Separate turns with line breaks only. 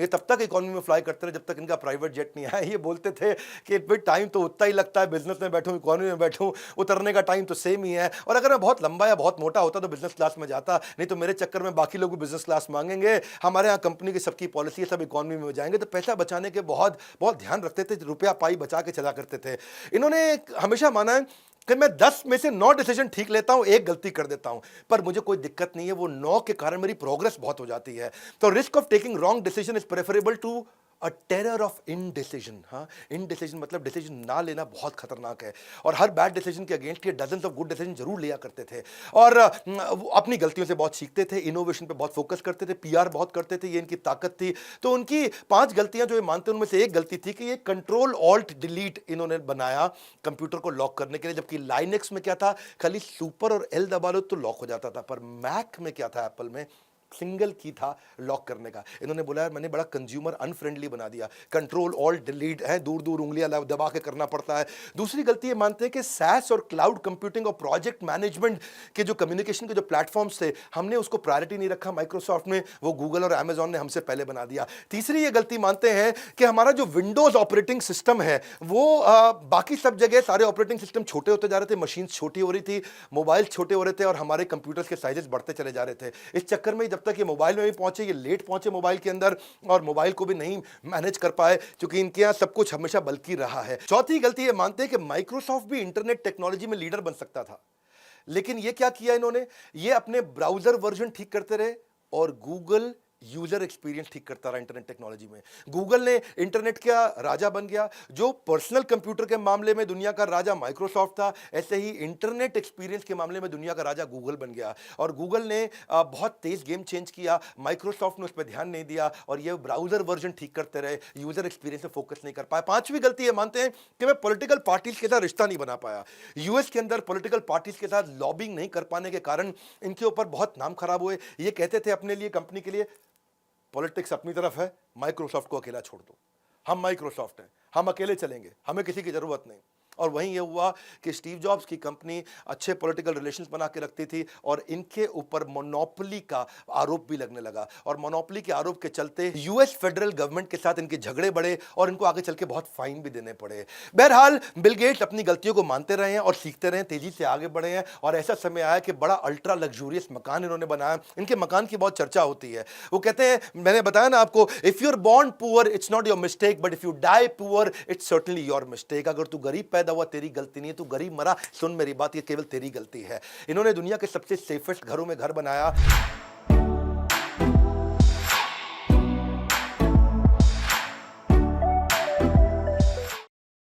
ये तब तक इकोनॉमी में फ्लाई करते रहे जब तक इनका प्राइवेट जेट नहीं आया। ये बोलते थे कि भाई टाइम तो उतना ही लगता है, बिजनेस में बैठूं इकोनॉमी में बैठूं, उतरने का टाइम तो सेम ही है। और अगर मैं बहुत लंबा या बहुत मोटा होता तो बिजनेस क्लास में जाता, नहीं तो मेरे चक्कर में बाकी लोग भी बिजनेस क्लास मांगेंगे। हमारे यहाँ कंपनी की सबकी पॉलिसी है, सब इकोनॉमी में जाएंगे। तो पैसा बचाने के बहुत बहुत ध्यान रखते थे, रुपया पाई बचा के चला करते थे। इन्होंने हमेशा माना है कि मैं 10 में से 9 डिसीजन ठीक लेता हूं, एक गलती कर देता हूं, पर मुझे कोई दिक्कत नहीं है, वो 9 के कारण मेरी प्रोग्रेस बहुत हो जाती है। तो risk of taking wrong decision is preferable to a terror of indecision. हाँ, इनडिसीजन मतलब डिसीजन ना लेना बहुत खतरनाक है। और हर बैड डिसीजन के अगेंस्ट ये डजन्स ऑफ गुड डिसीजन जरूर लिया करते थे। और वो अपनी गलतियों से बहुत सीखते थे, इनोवेशन पे बहुत फोकस करते थे, पीआर बहुत करते थे, ये इनकी ताकत थी। तो उनकी 5 गलतियां जो ये मानते हैं उनमें से एक गलती थी कि ये कंट्रोल ऑल्ट डिलीट इन्होंने बनाया कंप्यूटर को लॉक करने के लिए। जबकि लाइनेक्स में क्या था, खाली सुपर और एल दबा लो तो लॉक हो जाता था, पर मैक में क्या था, एप्पल में सिंगल की था लॉक करने का। इन्होंने बोला यार मैंने बड़ा कंज्यूमर अनफ्रेंडली बना दिया, कंट्रोल ऑल्ट डिलीट है, दूर दूर उंगलियां दबा के करना पड़ता है। दूसरी गलती ये मानते हैं कि सैस और क्लाउड कंप्यूटिंग और प्रोजेक्ट मैनेजमेंट के जो कम्युनिकेशन के जो प्लेटफॉर्म्स थे, हमने उसको प्रायोरिटी नहीं रखा माइक्रोसॉफ्ट में, वो गूगल और अमेजॉन ने हमसे पहले बना दिया। तीसरी ये गलती मानते हैं कि हमारा जो विंडोज ऑपरेटिंग सिस्टम है वो बाकी सब जगह सारे ऑपरेटिंग सिस्टम छोटे होते जा रहे थे, मशीन छोटी हो रही थी, मोबाइल छोटे हो रहे थे और हमारे कंप्यूटर्स के साइजेस बढ़ते चले जा रहे थे। इस चक्कर में जब तक ये मोबाइल में भी पहुंचे, ये लेट पहुंचे मोबाइल के अंदर और मोबाइल को भी नहीं मैनेज कर पाए, क्योंकि इनके यहां सब कुछ हमेशा बल्कि रहा है। चौथी गलती ये मानते हैं कि माइक्रोसॉफ्ट भी इंटरनेट टेक्नोलॉजी में लीडर बन सकता था, लेकिन ये क्या किया इन्होंने, ये अपने ब्राउजर वर्जन ठीक करते रहे और गूगल यूजर एक्सपीरियंस ठीक करता रहा इंटरनेट टेक्नोलॉजी में। गूगल ने इंटरनेट का राजा बन गया। जो पर्सनल कंप्यूटर के मामले में दुनिया का राजा माइक्रोसॉफ्ट था, ऐसे ही इंटरनेट एक्सपीरियंस के मामले में दुनिया का राजा गूगल बन गया। और गूगल ने बहुत तेज गेम चेंज किया, माइक्रोसॉफ्ट ने उस पर ध्यान नहीं दिया और ये ब्राउजर वर्जन ठीक करते रहे, यूजर एक्सपीरियंस पे फोकस नहीं कर पाया। पांचवी गलती ये मानते हैं कि मैं पॉलिटिकल पार्टीज के साथ रिश्ता नहीं बना पाया। यूएस के अंदर पॉलिटिकल पार्टीज के साथ लॉबिंग नहीं कर पाने के कारण इनके ऊपर बहुत नाम खराब हुए। ये कहते थे अपने लिए, कंपनी के लिए, पॉलिटिक्स अपनी तरफ है, माइक्रोसॉफ्ट को अकेला छोड़ दो, हम माइक्रोसॉफ्ट हैं, हम अकेले चलेंगे, हमें किसी की जरूरत नहीं। और वहीं यह हुआ कि स्टीव जॉब्स की कंपनी अच्छे पॉलिटिकल रिलेशंस बना के रखती थी और इनके ऊपर मोनोपोली का आरोप भी लगने लगा। और मोनोपोली के आरोप के चलते यूएस फेडरल गवर्नमेंट के साथ इनके झगड़े बढ़े और इनको आगे चल के बहुत फाइन भी देने पड़े। बहरहाल बिल गेट्स अपनी गलतियों को मानते रहे हैं और सीखते रहे, तेजी से आगे बढ़े हैं। और ऐसा समय आया कि बड़ा अल्ट्रा लग्जूरियस मकान इन्होंने बनाया। इनके मकान की बहुत चर्चा होती है। वो कहते हैं, मैंने बताया ना आपको, if you are born poor it's not your mistake, but if you die poor it's certainly your mistake. अगर तू गरीब पैदा हुआ तेरी गलती नहीं है, तू गरीब मरा, सुन मेरी बात, ये केवल तेरी गलती है। इन्होंने दुनिया के सबसे सेफेस्ट घरों में घर बनाया।